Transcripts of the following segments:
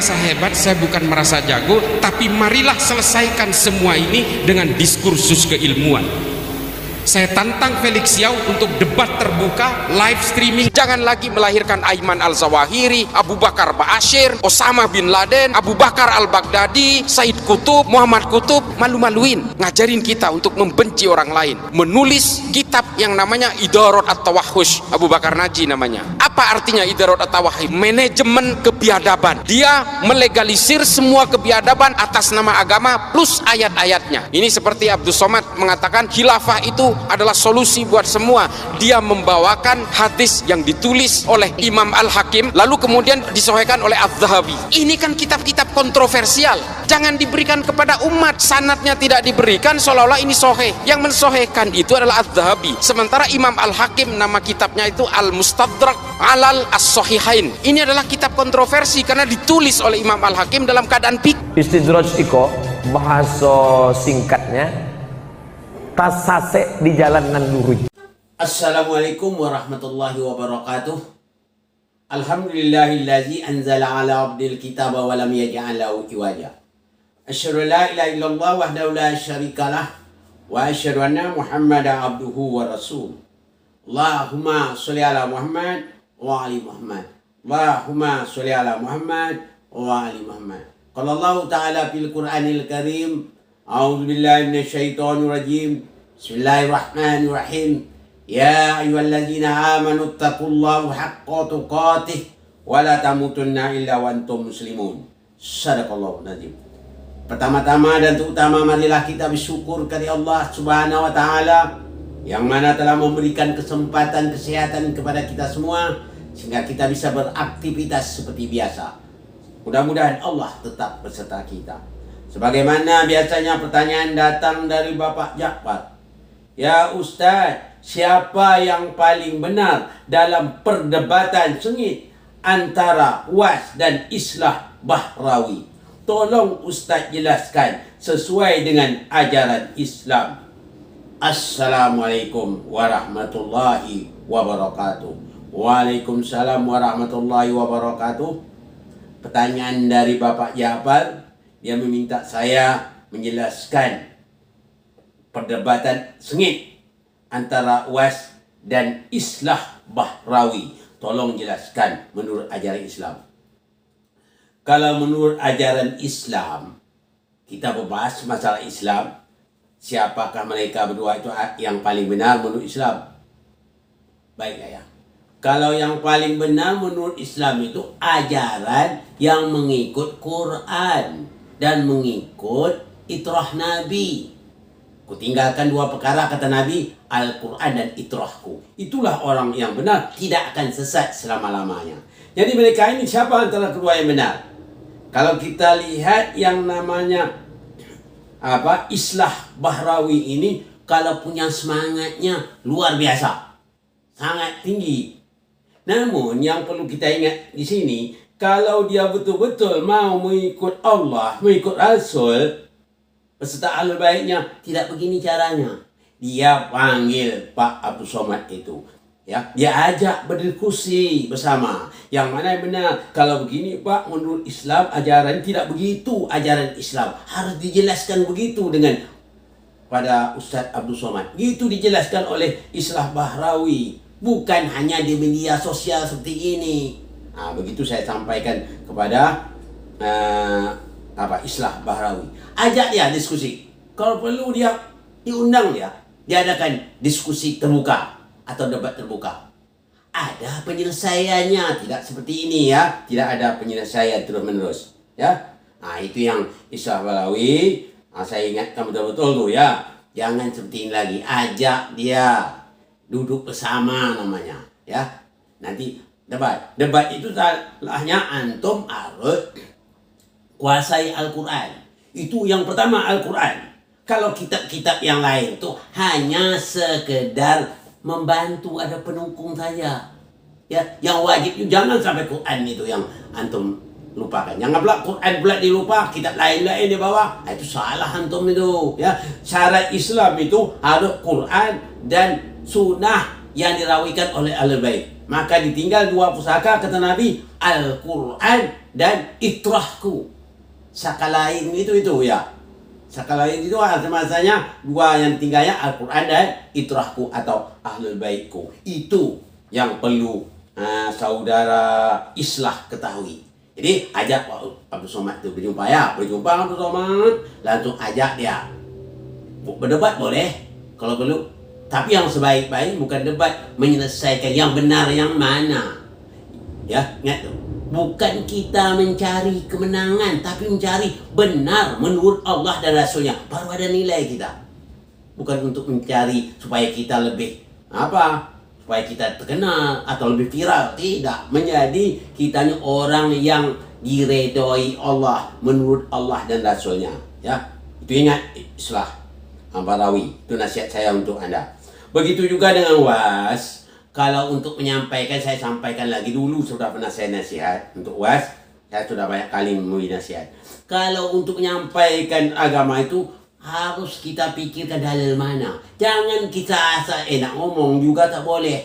merasa hebat, saya bukan merasa jago, tapi marilah selesaikan semua ini dengan diskursus keilmuan. Saya tantang Felix Yau untuk debat terbuka, live streaming. Jangan lagi melahirkan Ayman Al-Zawahiri, Abu Bakar Ba'asyir, Osama bin Laden, Abu Bakar Al-Baghdadi, Said Qutub, Muhammad Qutub. Malu-maluin, ngajarin kita untuk membenci orang lain. Menulis kitab yang namanya Idarat At-Tawahhush, Abu Bakar Naji namanya. Apa artinya Idarat At-Tawahhush? Manajemen kebiadaban. Dia melegalisir semua kebiadaban atas nama agama plus ayat-ayatnya. Ini seperti Abdul Somad mengatakan khilafah itu adalah solusi buat semua. Dia membawakan hadis yang ditulis oleh Imam Al-Hakim lalu kemudian disohhikan oleh Az-Zahabi. Ini kan kitab-kitab kontroversial, jangan diberikan kepada umat. Sanadnya tidak diberikan seolah-olah ini soheh. Yang mensohehkan itu adalah Az-Zahabi, sementara Imam Al-Hakim nama kitabnya itu Al-Mustadrak Alal As-Sohihain. Ini adalah kitab kontroversi karena ditulis oleh Imam Al-Hakim dalam keadaan Istidraj iko bahasa singkatnya tasase di jalanan lurus. Assalamualaikum warahmatullahi wabarakatuh. Alhamdulillahillazi anzala ala abdil kitaba wa lam yaj'al lahu iwaja. Asyhadu la ilaha illallah wahdahu la syarikalah wa asyhadu anna Muhammadan abduhu wa rasul. Allahumma sholli ala Muhammad wa ali Muhammad. Allahumma sholli ala Muhammad wa ali Muhammad. Qala Allah ta'ala fil Qur'anil Karim, a'udzu billahi minasyaitonir rajim. Bismillahirrahmanirrahim. Ya ayyuhalladzina amanu taqullaha haqqa tuqatih wa la tamutunna illa wa antum muslimun. Shadaqallahu nazim. Pertama-tama dan terutama marilah kita bersyukur kepada Allah Subhanahu wa taala yang mana telah memberikan kesempatan kesehatan kepada kita semua sehingga kita bisa beraktivitas seperti biasa. Mudah-mudahan Allah tetap beserta kita. Sebagaimana biasanya pertanyaan datang dari Bapak Ja'far. Ya Ustaz, siapa yang paling benar dalam perdebatan sengit antara UAS dan Islah Bahrawi? Tolong Ustaz jelaskan sesuai dengan ajaran Islam. Assalamualaikum warahmatullahi wabarakatuh. Waalaikumsalam warahmatullahi wabarakatuh. Pertanyaan dari Bapak Ja'far, dia meminta saya menjelaskan perdebatan sengit antara UAS dan Islah Bahrawi. Tolong jelaskan menurut ajaran Islam. Kalau menurut ajaran Islam, kita membahas masalah Islam, siapakah mereka berdua itu yang paling benar menurut Islam? Baiklah ya. Kalau yang paling benar menurut Islam itu ajaran yang mengikut Quran dan mengikut itrah Nabi. Kutinggalkan dua perkara, kata Nabi, Al-Quran dan itrahku. Itulah orang yang benar, tidak akan sesat selama-lamanya. Jadi mereka ini siapa antara kedua yang benar? Kalau kita lihat yang namanya Islah Bahrawi ini, kalau punya semangatnya luar biasa, sangat tinggi. Namun yang perlu kita ingat di sini, kalau dia betul-betul mau mengikut Allah, mengikut Rasul beserta ahli baiknya, tidak begini caranya. Dia panggil Pak Abdul Somad itu, ya, dia ajak berdiskusi bersama. Yang mana yang benar? Kalau begini Pak, menurut Islam ajaran tidak begitu. Ajaran Islam harus dijelaskan begitu dengan pada Ustaz Abdul Somad. Itu dijelaskan oleh Islah Bahrawi, bukan hanya di media sosial seperti ini. Nah, begitu saya sampaikan kepada Islah Bahrawi. Ajak dia diskusi. Kalau perlu dia diundang dia. Diadakan diskusi terbuka atau debat terbuka. Ada penyelesaiannya, tidak seperti ini ya. Tidak ada penyelesaian terus-menerus, ya. Nah, itu yang Islah Bahrawi. Saya ingatkan betul-betul tuh ya. Jangan seperti ini lagi. Ajak dia duduk bersama namanya, ya. Nanti debat. Debat itu salahnya antum harus kuasai Al-Quran. Itu yang pertama, Al-Quran. Kalau kitab-kitab yang lain itu hanya sekedar membantu, ada pendukung saja. Ya, yang wajib itu jangan sampai Quran itu yang antum lupakan. Jangan pula Quran pula dilupa, kitab lain-lain di bawah. Nah, itu salah antum itu, ya. Syarat Islam itu harus Quran dan sunnah yang dirawikan oleh Ahlul Bait. Maka ditinggal dua pusaka, kata Nabi, Al-Quran dan itrahku. Saka lain itu ya. Saka lain itu masanya dua yang tinggalnya Al-Quran dan itrahku atau ahlul baitku. Itu yang perlu saudara islah ketahui. Jadi ajak Pak Abdul Somad itu berjumpa Abdul Somad, langsung ajak dia. Berdebat boleh kalau perlu, tapi yang sebaik-baik bukan debat menyelesaikan yang benar yang mana. Ya, ingat tuh. Bukan kita mencari kemenangan, tapi mencari benar menurut Allah dan Rasulnya. Baru ada nilai kita. Bukan untuk mencari supaya kita lebih supaya kita terkenal atau lebih viral. Tidak. Menjadi kitanya orang yang diredoi Allah menurut Allah dan Rasulnya. Ya, itu ingat islah Barawi. Itu nasihat saya untuk Anda. Begitu juga dengan UAS. Kalau untuk menyampaikan, saya sampaikan lagi dulu, sudah pernah saya nasihat untuk UAS. Saya sudah banyak kali memberi nasihat. Kalau untuk menyampaikan agama itu harus kita pikirkan dalil mana. Jangan kita asal enak ngomong juga tak boleh.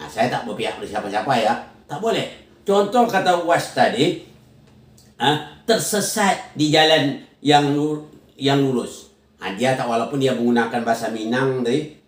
Saya tak berpihak pada siapa-siapa ya. Tak boleh. Contoh kata UAS tadi, tersesat di jalan yang lurus. Dia tak, walaupun dia menggunakan bahasa Minang tadi,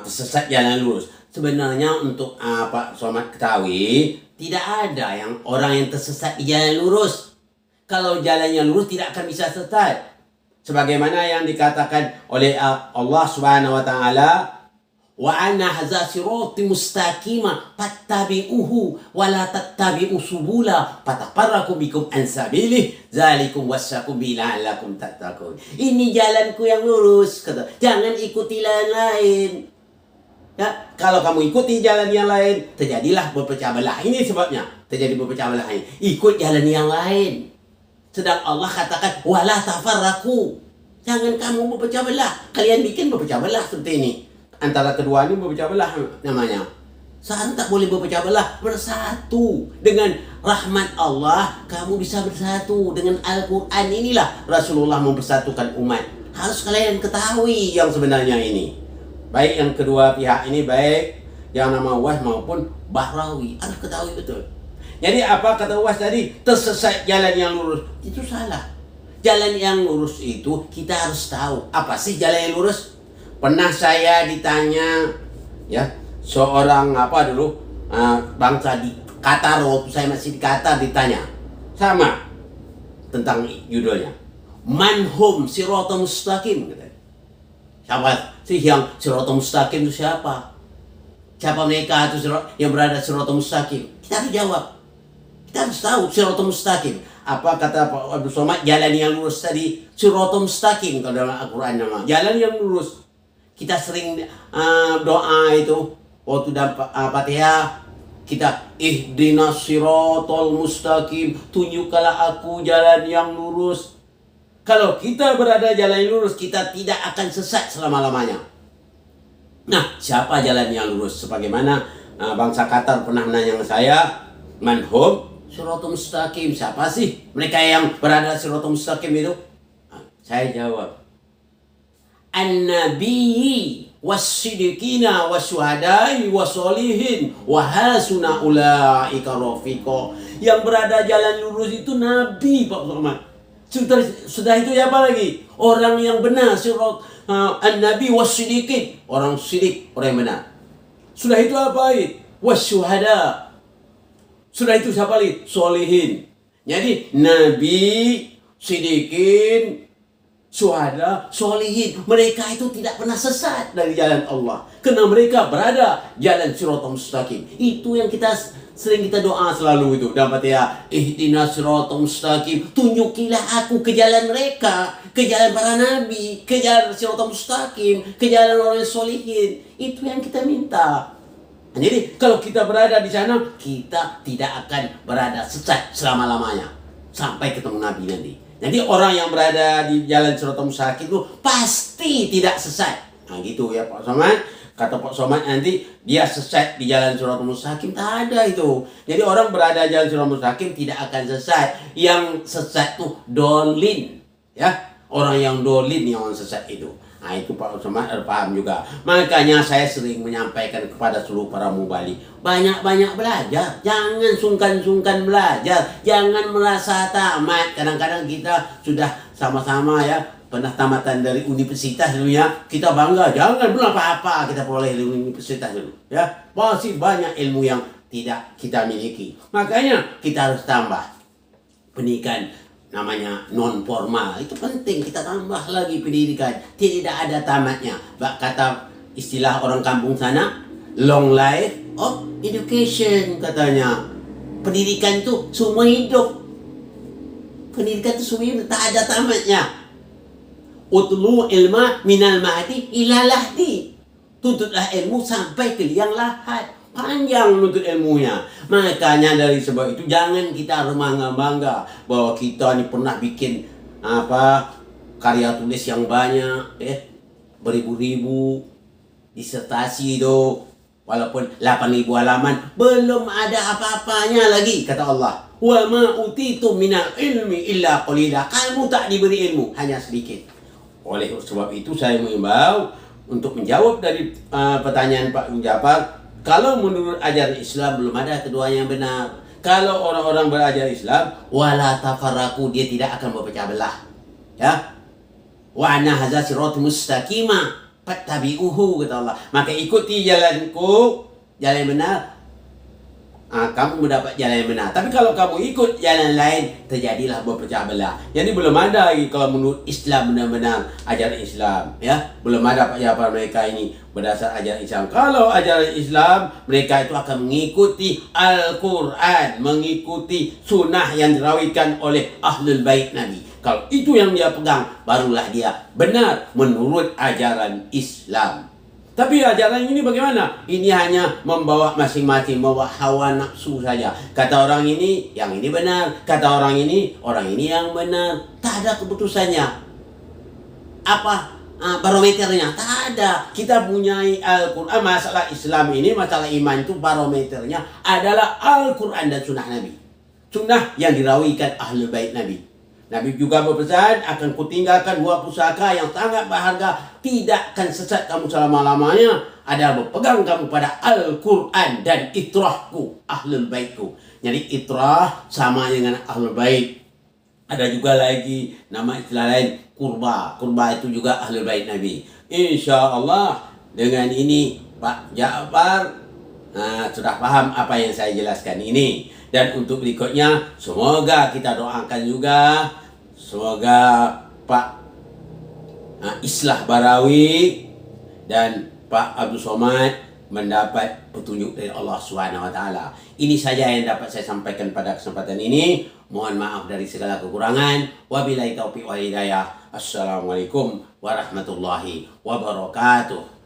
tersesat jalan lurus. Sebenarnya untuk Pak Somad ketahui, tidak ada yang orang yang tersesat di jalan lurus. Kalau jalannya lurus tidak akan bisa sesat. Sebagaimana yang dikatakan oleh Allah Subhanahu wa taala, wa anna hadza sirati mustaqima fattabi'uhu wa la tattabi'u subula fatafarraqu bikum an sabilih zalikum wasaqum bi la'allakum tattaqun. Ini jalanku yang lurus, kata. Jangan ikuti lain. Ya, kalau kamu ikuti jalan yang lain, terjadilah berpecah belah. Ini sebabnya terjadi berpecah belah ini. Ikut jalan yang lain. Sedang Allah katakan, wala tafarraku. Jangan kamu berpecah belah. Kalian bikin berpecah belah seperti ini. Antara kedua ini berpecah belah namanya. Sekarang tak boleh berpecah belah. Bersatu. Dengan rahmat Allah, kamu bisa bersatu. Dengan Al-Quran inilah Rasulullah mempersatukan umat. Harus kalian ketahui yang sebenarnya ini. Baik yang kedua pihak ini, baik yang nama UAS maupun Bahrawi, harus ketahui betul. Jadi apa kata UAS tadi? Tersesat jalan yang lurus. Itu salah. Jalan yang lurus itu kita harus tahu. Apa sih jalan yang lurus? Pernah saya ditanya, ya, seorang bangsa di Qatar, waktu saya masih di Qatar ditanya. Sama tentang judulnya. Manhum siratal mustaqim, katanya. Siapa sih yang siratal mustaqim itu siapa? Siapa mereka itu yang berada siratal mustaqim? Kita harus jawab. Kita harus tahu siratal mustaqim. Apa kata Pak Abdul Somad? Jalan yang lurus tadi siratal mustaqim kalau dalam Al-Quran nama. Jalan yang lurus. Kita sering doa itu waktu dalam Fatihah, kita ihdinas siratal mustaqim, tunjukkanlah aku jalan yang lurus. Kalau kita berada jalan yang lurus, kita tidak akan sesat selama-lamanya. Nah, siapa jalan yang lurus? Sebagaimana bangsa Qatar pernah menanya saya, manhum siratal mustaqim, siapa sih mereka yang berada siratal mustaqim itu? Saya jawab, an-nabiyyi was-siddiqina was-syuhada'i was-sholihin wa hasuna ulaika rafiqa. Yang berada jalan lurus itu Nabi, Pak Muhammad. Sudah itu ya apa lagi? Orang yang benar, an-nabi was-siddiqin, orang sidik, orang yang benar. Sudah itu apa lagi? Was-syuhada. Sudah itu siapa lagi? Sholihin. Jadi Nabi, siddiqin, syuhada, sholihin, mereka itu tidak pernah sesat dari jalan Allah. Karena mereka berada jalan siratal mustaqim. Itu yang sering kita doa selalu itu dalam Fatihah, ihdinas siratal mustaqim, tunjukilah aku ke jalan mereka, ke jalan para nabi, ke jalan siratal mustaqim, ke jalan orang sholihin. Itu yang kita minta. Jadi kalau kita berada di sana, kita tidak akan berada sesat selama-lamanya sampai ketemu Nabi nanti. Jadi orang yang berada di jalan siratal mustaqim itu pasti tidak sesat. Nah gitu ya Pak Somad. Kata Pak Somad nanti dia sesat di jalan siratal mustaqim, tak ada itu. Jadi orang berada di jalan siratal mustaqim tidak akan sesat. Yang sesat itu dolin, ya. Orang yang dolin yang sesat itu. Nah, itu Pak Somad paham juga. Makanya saya sering menyampaikan kepada seluruh para mubalik, banyak-banyak belajar. Jangan sungkan-sungkan belajar. Jangan merasa tamat. Kadang-kadang kita sudah sama-sama ya pernah tamatan dari universitas dulu ya. Kita bangga. Jangan belum apa-apa kita boleh di universitas dulu. Ya, masih banyak ilmu yang tidak kita miliki. Makanya kita harus tambah pendidikan namanya non formal, itu penting kita tambah lagi pendidikan, tidak ada tamatnya. Kata istilah orang kampung sana, long life of education katanya. Pendidikan itu semua hidup, pendidikan itu semua hidup, tak ada tamatnya. Utlu ilma minal mahdi ila lahdi, tuntutlah ilmu sampai ke liang lahat. Panjang menuntut ilmunya. Makanya dari sebab itu jangan kita bangga bahwa kita ni pernah bikin karya tulis yang banyak, beribu-ribu disertasi itu, walaupun 8.000 halaman belum ada apa-apanya lagi, kata Allah. Wa ma utitum minal ilmi illa qalila. Kamu tak diberi ilmu, hanya sedikit. Oleh sebab itu saya mengimbau untuk menjawab dari pertanyaan Pak Jafar. Kalau menurut ajaran Islam belum ada keduanya yang benar. Kalau orang-orang berajar Islam, wala tafarraqu, dia tidak akan berpecah belah. Ya. Wa anna hadza siratal mustaqima fattabi'uhu, kata Allah. Maka ikuti jalanku, jalan yang benar. Kamu mendapat jalan yang benar. Tapi kalau kamu ikut jalan lain, terjadilah berpecah belah. Jadi belum ada lagi kalau menurut Islam benar-benar ajaran Islam, ya. Belum ada Pak Jafar mereka ini berdasar ajaran Islam. Kalau ajaran Islam, mereka itu akan mengikuti Al-Quran, mengikuti sunnah yang dirawikan oleh Ahlul Bait Nabi. Kalau itu yang dia pegang, barulah dia benar menurut ajaran Islam. Tapi ajaran ini bagaimana? Ini hanya membawa masing-masing, membawa hawa nafsu saja. Kata orang ini, yang ini benar. Kata orang ini yang benar. Tak ada keputusannya. Apa barometernya? Tak ada. Kita punya Al-Quran. Masalah Islam ini, masalah iman itu barometernya adalah Al-Quran dan sunnah Nabi. Sunnah yang dirawikan Ahlul Bait Nabi. Nabi juga berpesan, akan kutinggalkan 2 pusaka yang sangat berharga, tidak akan sesat kamu selama-lamanya, adalah berpegang kamu pada Al-Quran dan itrahku, Ahlul Baitku. Jadi itrah sama dengan Ahlul Bait. Ada juga lagi nama istilah lain, kurba. Kurba itu juga Ahlul Bait Nabi. Insya Allah dengan ini Pak Jafar sudah paham apa yang saya jelaskan ini. Dan untuk berikutnya, semoga kita doakan juga, semoga Pak Islah Barawi dan Pak Abdul Somad mendapat petunjuk dari Allah SWT. Ini saja yang dapat saya sampaikan pada kesempatan ini. Mohon maaf dari segala kekurangan. Wabillahi taufiq wal hidayah. Assalamualaikum warahmatullahi wabarakatuh.